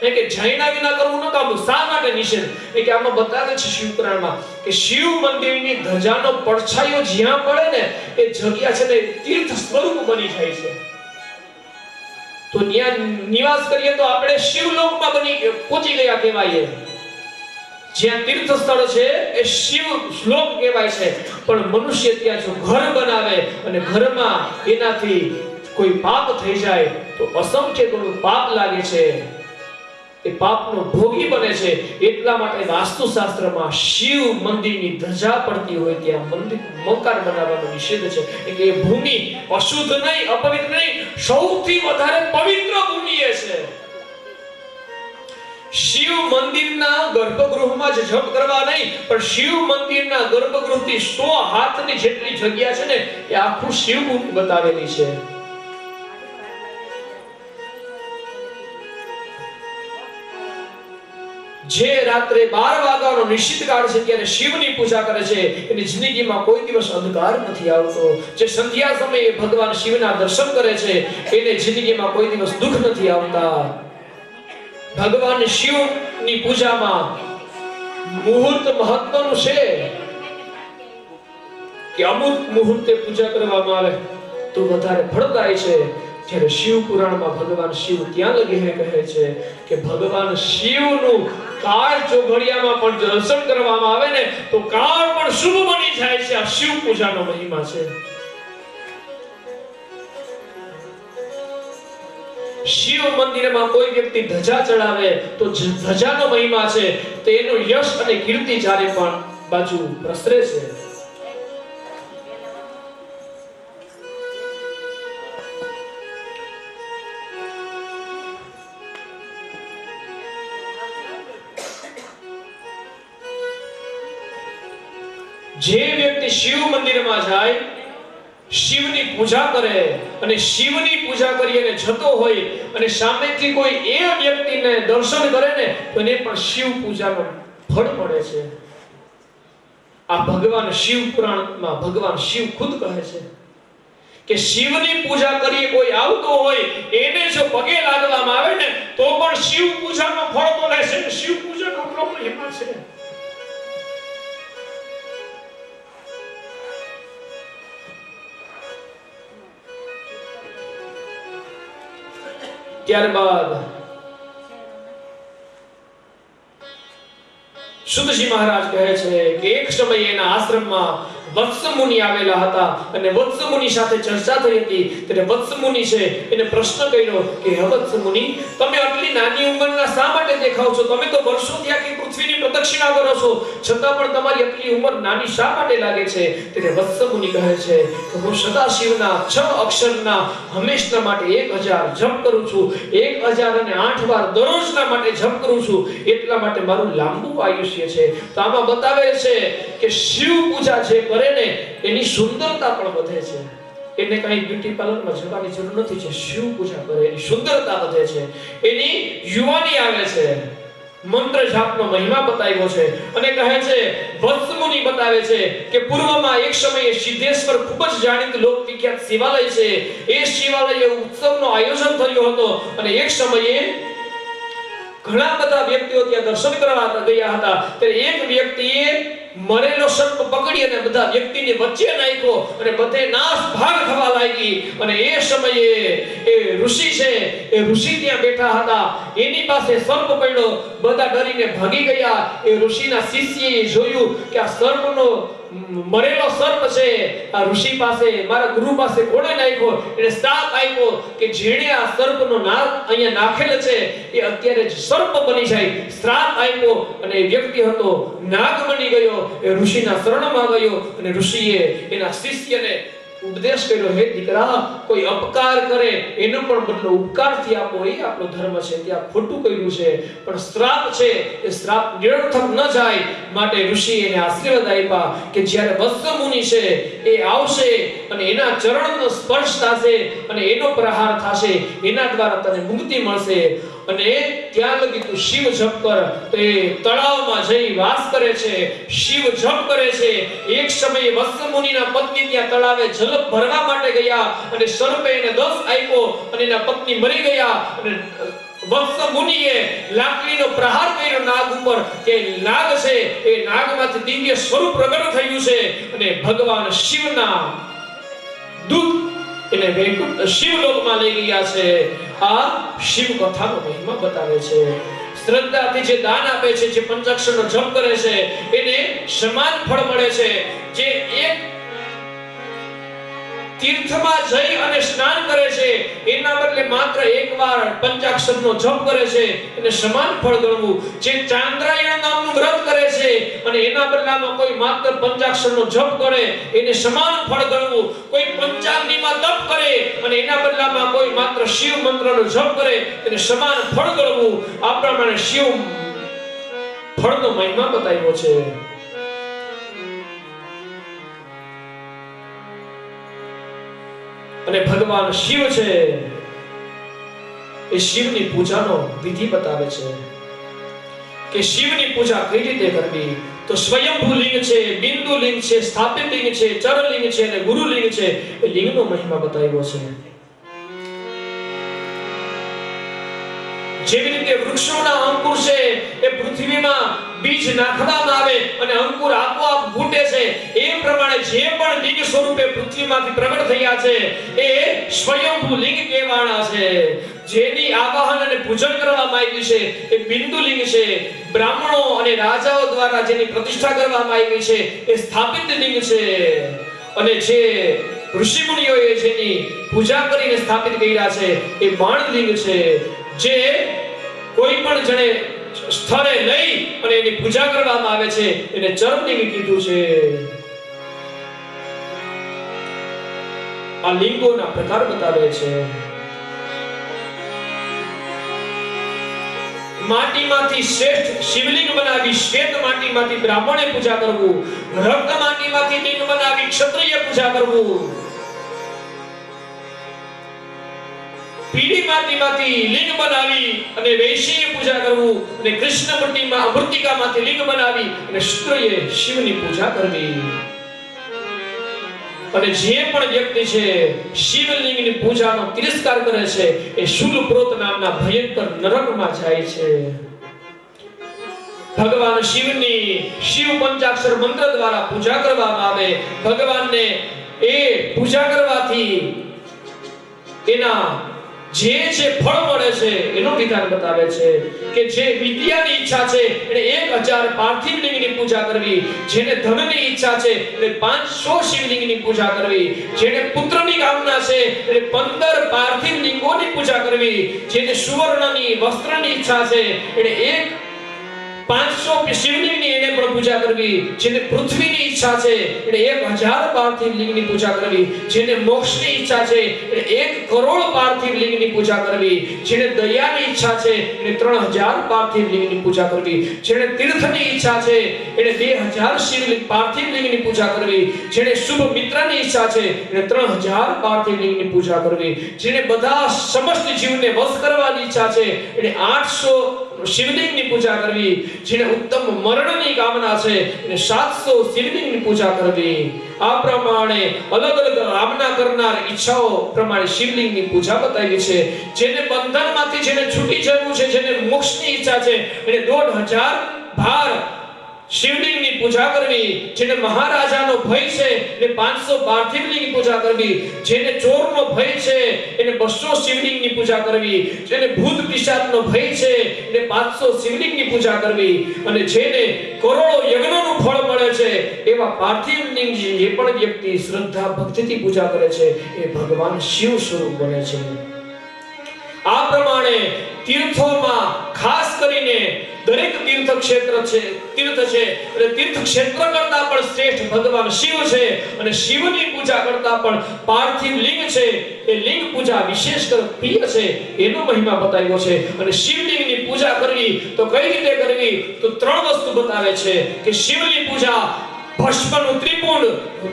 કે જૈના વિના કરવું ન કામ. શા માટે નિષેધ? કે આમાં બતાવે છે શિવ પુરાણમાં કે શિવ મંદિરની ધજાનો પડછાયો જ્યાં પડે ને એ જગ્યા છે ને તીર્થ સ્વરૂપ બની જાય છે. તો ત્યાં નિવાસ કરીએ તો આપણે શિવલોકમાં પહોંચી ગયા કહેવાય. જ્યાં તીર્થ સ્થળ છે એ શિવ શ્લોક કહેવાય છે. પણ મનુષ્ય ત્યાં જો ઘર બનાવે અને ઘરમાં એનાથી કોઈ પાપ થઈ જાય તો અસંખ્ય ગણું પાપ લાગે છે, એ પાપનો ભોગી બને છે. એટલા માટે વાસ્તુશાસ્ત્રમાં શિવ મંદિરની ધજા પડતી હોય ત્યાં મંદિર મકાન બનાવવાનો નિષેધ છે. એટલે એ ભૂમિ અશુદ્ધ નહીં, અપવિત્ર નહીં, સૌથી વધારે પવિત્ર ભૂમિ એ છે. શિવ મંદિરના ગર્ભગૃહમાં જ જપ કરવા નહીં, પણ શિવ મંદિરના ગર્ભગૃહથી 100 હાથની જેટલી જગ્યા છે ને એ આખું શિવ ભૂમિ બતાવેલી છે. જે રાત્રે 12 વાગ્યાનો નિશ્ચિત કાળ છે ત્યારે શિવની પૂજા કરે છે એની જિંદગીમાં કોઈ દિવસ અંધકાર નથી આવતો. જે સંધ્યા સમયે ભગવાન શિવના દર્શન કરે છે એને જિંદગીમાં કોઈ દિવસ દુઃખ નથી આવતા. ભગવાન શિવની પૂજામાં મુહૂર્ત મહત્વનું છે કે અમુક મુહૂર્તે પૂજા કરવામાં આવે તો વધારે ફળદાયી છે. જ્યારે શિવ પુરાણમાં ભગવાન શિવ ત્યાં લગી કહે છે કે ભગવાન શિવનું કાળ ચોઘડિયામાં પણ દર્શન કરવામાં આવે ને તો કાળ પણ શુભ બની જાય છે. આ શિવ પૂજાનો મહિમા છે. શિવ મંદિરમાં કોઈ વ્યક્તિ ધજા ચડાવે તો ધજાનો મહિમા છે તો એનું યશ અને કીર્તિ ચારે પણ બાજુ પ્રસરે છે. જે વ્યક્તિ શિવ મંદિરમાં જાય, શિવની પૂજા કરે અને શિવની પૂજા કરી અને જતો હોય અને સામેથી કોઈ એ વ્યક્તિને દર્શન કરે ને તો એને પણ શિવ પૂજાનું ફળ મળે છે. આ ભગવાન શિવ પુરાણમાં ભગવાન શિવ ખુદ કહે છે કે શિવની પૂજા કરી કોઈ આવતો હોય એને જો પગે લાગવામાં આવે ને તો પણ શિવ પૂજાનું ફળ મળે છે. શિવ પૂજાનો એટલો મહિમા છે. ત્યારબાદ સુતજી મહારાજ કહે છે કે એક સમયે એના આશ્રમમાં વત્સ મુનિ આવેલા હતા અને વત્સ મુનિ સાથે ચર્ચા થઈ હતી. ત્યારે વત્સ મુનિ છે એને પ્રશ્ન કર્યો કે વત્સ મુનિ, તમે આટલી નાની ઉંમરના શા માટે દેખાવ છો? તમે તો વર્ષોથી આખી પૃથ્વીની પ્રદક્ષિણા કરો છો, છતાં પણ તમારી આટલી ઉંમર નાની શા માટે લાગે છે? ત્યારે વત્સ મુનિ કહે છે કે હું સદાશિવના 6 અક્ષરના હંમેશના માટે 1000 જપ કરું છું. 1008 વાર દરરોજના માટે જપ કરું છું. એટલા માટે મારું લાંબુ આયુષ્ય છે. તો આમાં બતાવે છે કે શિવ પૂજા જે કરે ને એની સુંદરતા પણ વધે છે. એને કઈ બ્યુટી પાર્લરમાં જવાની જરૂર નથી. છે શિવ પૂજા કરે એની સુંદરતા વધે છે, એની યુવાની આવે છે. મંત્ર જાપનો મહિમા બતાવ્યો છે અને કહે છે વત્સ મુનિ બતાવે છે કે પૂર્વમાં એક સમયે સિદ્ધેશ્વર ખૂબ જ જાણીતું લોક વિખ્યાત શિવાલય છે. એ શિવાલય ઉત્સવનો આયોજન થયો હતો અને એક સમયે ઘણા બધા વ્યક્તિઓ ત્યાં દર્શન કરવા ગયા હતા. ત્યારે એક વ્યક્તિએ મરેલો સર્પ પકડી અને બધા વ્યક્તિની વચ્ચે નાખ્યો અને બધે નાશ ભાગ થવા લાગી. અને એ સમયે એ ઋષિ છે એ ઋષિ ત્યાં બેઠા હતા. એની પાસે સર્પ પડ્યો, બધા ડરીને ભાગી ગયા. એ ઋષિના શિષ્યએ જોયું કે આ સર્પનો પ્રકારનો મરેલો સર્પ છે આ ઋષિ પાસે મારા ગુરુ પાસે કોણે નાખ્યો, એને શ્રાપ આપ્યો કે જેણે આ સર્પનો નાગ અહીંયા નાખેલ છે એ અત્યારે જ સર્પ બની જાય. શ્રાપ આપ્યો અને એ વ્યક્તિ હતો નાગ બની ગયો. એ ઋષિના શરણમાં ગયો અને ઋષિએ એના શિષ્યને ઉપદેશ કર્યો, હે દીકરા, કોઈ અપકાર કરે એનો પણ બદલો ઉપકારથી આપો, એ આપણો ધર્મ છે. ત્યાં ખોટું કર્યું છે પણ શ્રાપ છે એ શ્રાપ નિરર્થક ન જાય માટે ઋષિએ એને આશીર્વાદ આપ્યા કે જ્યારે વત્સ મુનિ છે એ આવશે અને એના ચરણનો સ્પર્શ થશે અને એનો પ્રહાર થશે, એના દ્વારા તને મુક્તિ મળશે અને ત્યાં લગી તું શિવ જપ કર. તો એ તળાવમાં જઈ વાસ કરે છે, શિવ જપ કરે છે. એક સમયે વત્સ મુનિના પત્ની ત્યાં તળાવે જલ ભરવા માટે ગયા અને સર્પે એને દંશ આપ્યો અને એના પત્ની મરી ગયા અને વત્સ મુનિએ લાકડીનો પ્રહાર કર્યો નાગ ઉપર કે નાગ છે એ નાગમાંથી દિવ્ય સ્વરૂપ પ્રગટ થયું છે અને ભગવાન શિવના દૂત એને વૈકુંઠ શિવલોકમાં લઈ ગયા છે. આ શિવ કથાનો મહિમા બતાવે છે. શ્રદ્ધાથી જે દાન આપે છે, જે પંચાક્ષરનો જપ કરે છે એને સમાન ફળ મળે છે. જે એક તીર્થમાં જઈ અને સ્નાન કરે છે એના બદલે માત્ર એકવાર પંચાક્ષરનો જપ કરે છે એને સમાન ફળ ગણવું. જે ચાંદ્રાયણ નામનું વ્રત કરે છે અને એના બદલામાં કોઈ માત્ર પંચાક્ષરનો જપ કરે એને સમાન ફળ ગણવું. કોઈ પંચાગ્નિમાં તપ કરે અને એના બદલામાં કોઈ માત્ર શિવ મંત્રનો જપ કરે એને સમાન ફળ ગણવું. આ પ્રમાણે શિવ ફળનો મહિમા બતાવ્યો છે. અને ભગવાન શિવ છે એ શિવની પૂજાનો વિધિ બતાવે છે કે શિવની પૂજા કઈ રીતે કરવી. તો સ્વયંભૂ લિંગ છે, બિંદુ લિંગ છે, સ્થાપિત લિંગ છે, ચર લિંગ છે અને ગુરુ લિંગ છે. એ લિંગનો મહિમા બતાવ્યો છે. જેવી રીતે વૃક્ષોના અંકુર છે એ પૃથ્વીમાં બીજ નાખવામાં આવે અને અંકુર આપોઆપ ફૂટે છે, એ પ્રમાણે જે પણ લિંગ સ્વરૂપે પૃથ્વીમાંથી પ્રગટ થયા છે એ સ્વયંભૂ લિંગ કહેવાના છે. જેની આવાહન અને પૂજન કરવામાં આવી છે એ બિંદુ લિંગ છે. બ્રાહ્મણો અને રાજાઓ દ્વારા જેની પ્રતિષ્ઠા કરવામાં આવી છે એ સ્થાપિત લિંગ છે. અને જે ઋષિ મુનિઓએ જેની પૂજા કરીને સ્થાપિત કર્યા છે એ બાણ લિંગ છે. જે કોઈ પણ જણે સ્થળે લઈ અને એની પૂજા કરવામાં આવે છે એને ચરમલિંગ કીધું છે. આ લિંગોના પ્રકાર બતાવે છે. માટીમાંથી શ્રેષ્ઠ શિવલિંગ બનાવી શ્વેત માટીમાંથી બ્રાહ્મણે પૂજા કરવું. રક્ત માટીમાંથી લિંગ બનાવી ક્ષત્રિય પૂજા કરવું. પીળી માટીમાંથી લિંગ બનાવી અને વૈશ્યએ પૂજા કરવું અને કૃષ્ણ મૃતિમાં અમૃતિકામાંથી લિંગ બનાવી અને શુદ્રએ શિવની પૂજા કરવી. અને જે પણ વ્યક્તિ છે શિવલિંગની પૂજાનો તિરસ્કાર કરે છે એ શૂલપ્રોત નામના ભયંકર નરકમાં જાય છે. ભગવાન શિવની શિવ પંચાક્ષર મંત્ર દ્વારા પૂજા કરવામાં આવે. ભગવાનને એ પૂજા કરવાથી એના જે ફળ મળે છે એનો વિધાન બતાવે છે કે જે વિદ્યાની ઈચ્છા છે એને 1000 પાર્થિવ લિંગની પૂજા કરવી. જેને ધનની ઈચ્છા છે એને 500 શિવલિંગની પૂજા કરવી. જેને પુત્રની કામના છે એને 15 પાર્થિવ લિંગોની પૂજા કરવી. જેને સુવર્ણની વસ્ત્રની ઈચ્છા છે એને 500 શિવલિંગની એને પણ પૂજા કરવી. જેને પૃથ્વીની ઈચ્છા છે એને 1000 પાર્થિવ લિંગની પૂજા કરવી. જેને મોક્ષની ઈચ્છા છે એને 1 કરોડ પાર્થિવ લિંગની પૂજા કરવી. જેને દયાની ઈચ્છા છે એને 3000 પાર્થિવ લિંગની પૂજા કરવી. જેને તીર્થની ઈચ્છા છે એને 2000 શિવલિંગ પાર્થિવ લિંગની પૂજા કરવી. જેને શુભ મિત્રની ઈચ્છા છે એને 3000 પાર્થિવ લિંગની પૂજા કરવી. જેને બધા સમસ્ત જીવને વશ કરવાની ઈચ્છા છે એને 800 શિવલિંગની પૂજા કરવી. જેને ઉત્તમ મરણની કામના છે એને 700 શિવલિંગની પૂજા કરવી. આ પ્રમાણે અલગ અલગ કામના કરનાર ઈચ્છાઓ પ્રમાણે શિવલિંગની પૂજા બતાવી છે. જેને બંધનમાંથી જેને છૂટી જવું છે, જેને મોક્ષની ઈચ્છા છે એને 1500 ભાર શિવલિંગની પૂજા કરવી, જેને મહારાજાનો ભય છે એને 500 પાર્થિવ લિંગની પૂજા કરવી, જેને ચોરનો ભય છે એને 200 શિવલિંગની પૂજા કરવી, જેને ભૂત પિશાચનો ભય છે એને 500 શિવલિંગની પૂજા કરવી, અને જેને કરોડો યજ્ઞોનું ફળ મળે છે એવા પાર્થિવ લિંગ જે પણ વ્યક્તિ શ્રદ્ધા ભક્તિથી પૂજા કરે છે એ ભગવાન શિવ સ્વરૂપ બને છે. આ પ્રમાણે તીર્થોમાં ખાસ કરીને દરેક તીર્થ ક્ષેત્ર છે અને તીર્થ ક્ષેત્ર કરતા પણ શ્રેષ્ઠ ભગવાન શિવ છે, અને શિવની પૂજા કરતા પણ પાર્થિવ લિંગ છે એ લિંગ પૂજા વિશેષ પ્રિય છે એનો મહિમા બતાવ્યો છે. અને શિવલિંગની પૂજા કરવી તો કઈ રીતે કરવી તો 3 વસ્તુ બતાવે છે કે શિવની પૂજા ભસ્મનું ત્રિપુંડ,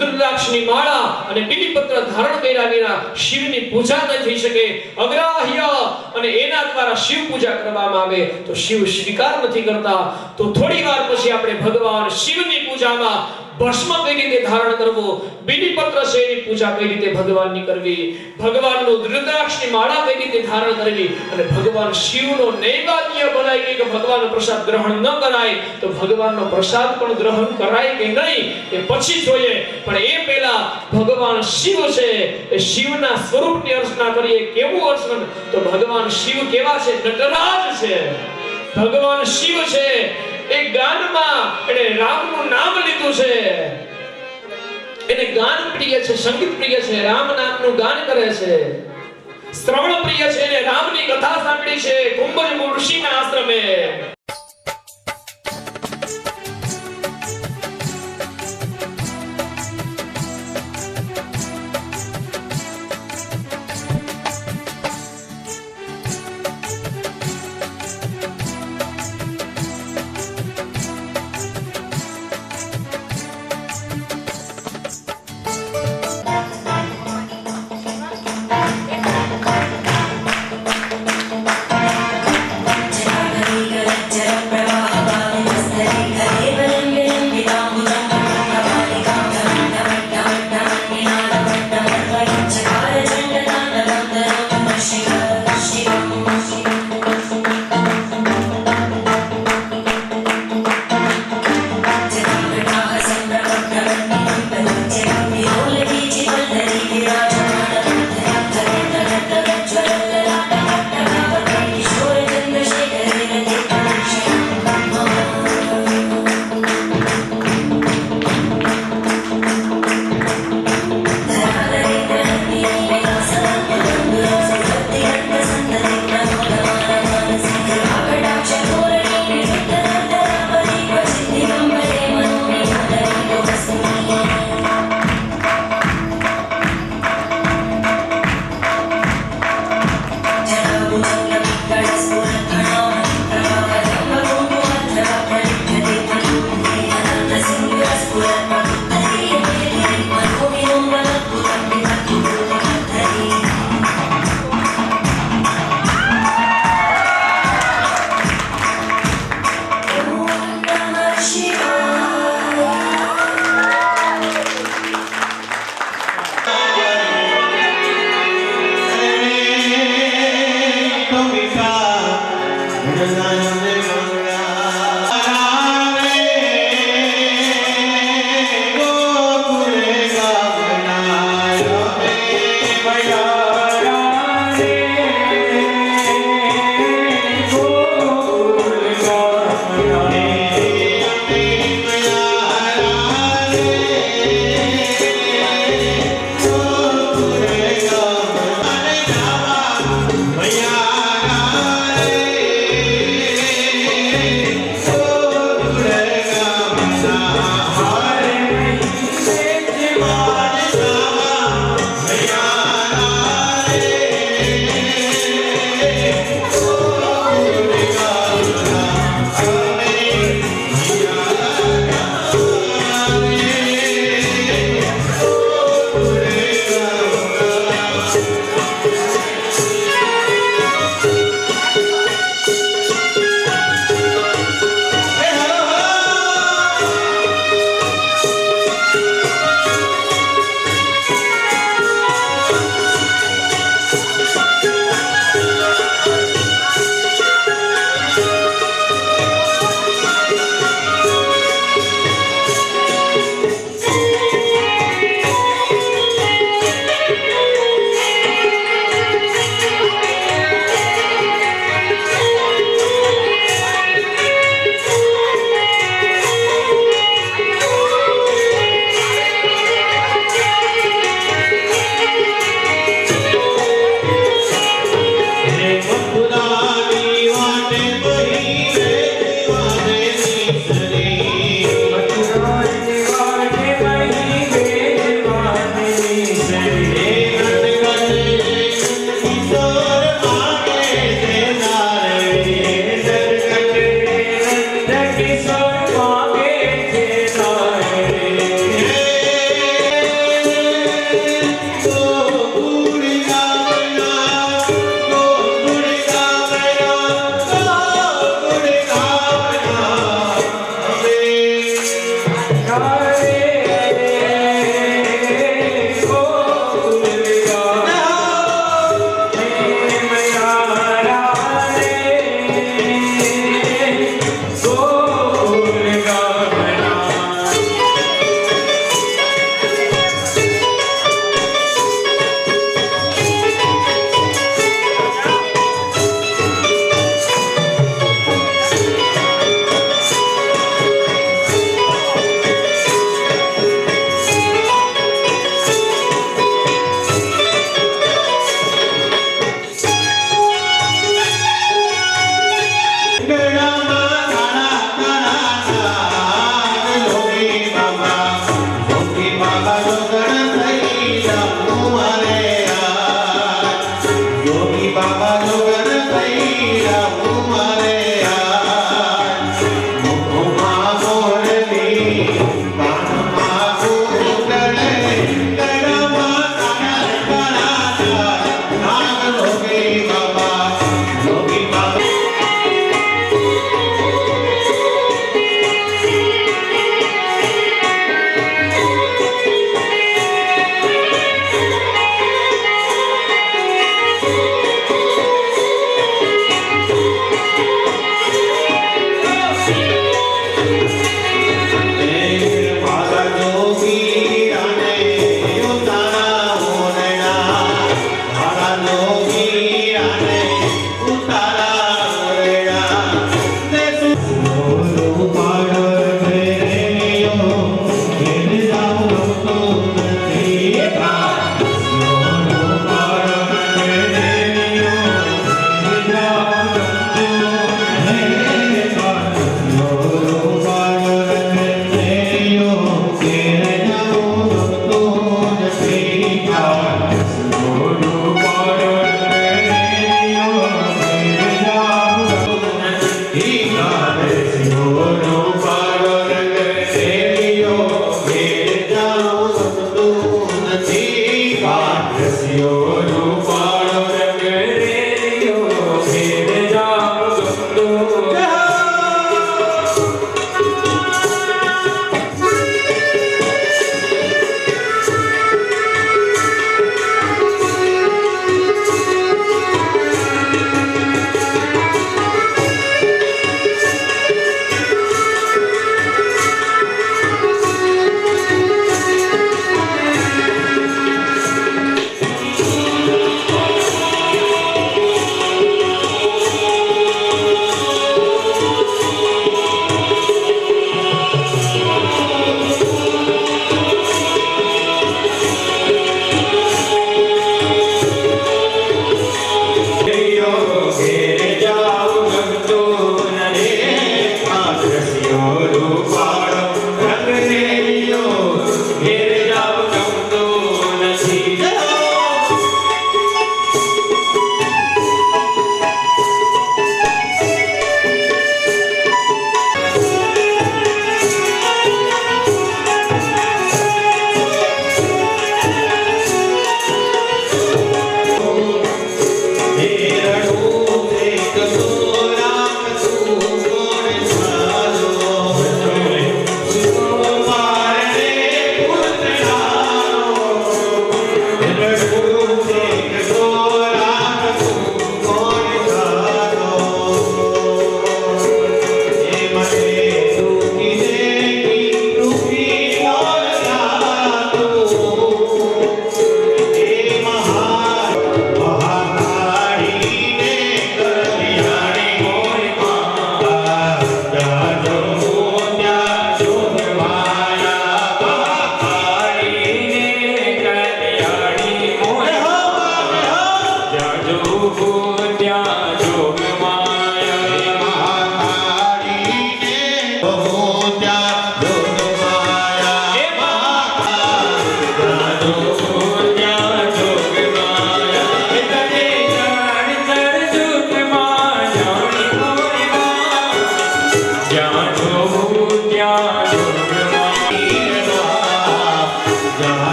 રુદ્રાક્ષની માળા અને બીલીપત્ર ધારણ કર્યા વિના શિવની પૂજા ન થઈ શકે. અગ્રાહ્ય અને એના દ્વારા શિવ પૂજા કરવામાં આવે તો શિવ સ્વીકાર નથી કરતા. તો થોડી વાર પછી આપણે ભગવાન શિવની પૂજામાં ભસ્મ કઈ રીતે ધારણ કરવો, બીલીપત્ર છે એની પૂજા કઈ રીતે ભગવાનની કરવી, ભગવાનનું રુદ્રાક્ષની માળા કઈ રીતે ધારણ કરવી, અને ભગવાન શિવનો નૈવેદ્ય બનાવી કે ભગવાનનો પ્રસાદ ગ્રહણ ન કરાય તો ભગવાનનો પ્રસાદ પણ ગ્રહણ કરાય કે નહીં એ પછી જોઈએ. પણ એ પહેલા ભગવાન શિવ છે એ શિવના સ્વરૂપની અર્ચના કરીએ. કેવું અર્ચન તો ભગવાન શિવ કેવા છે? નટરાજ છે. ભગવાન શિવ છે એ ગાનમાં એને રામનું નામ લીધું છે, એને ગાન પ્રિય છે, સંગીત પ્રિય છે, રામ નામનું ગાન કરે છે, શ્રવણ પ્રિય છે, એને રામની કથા સાંભળી છે કુંભજ ઋષિના આશ્રમે.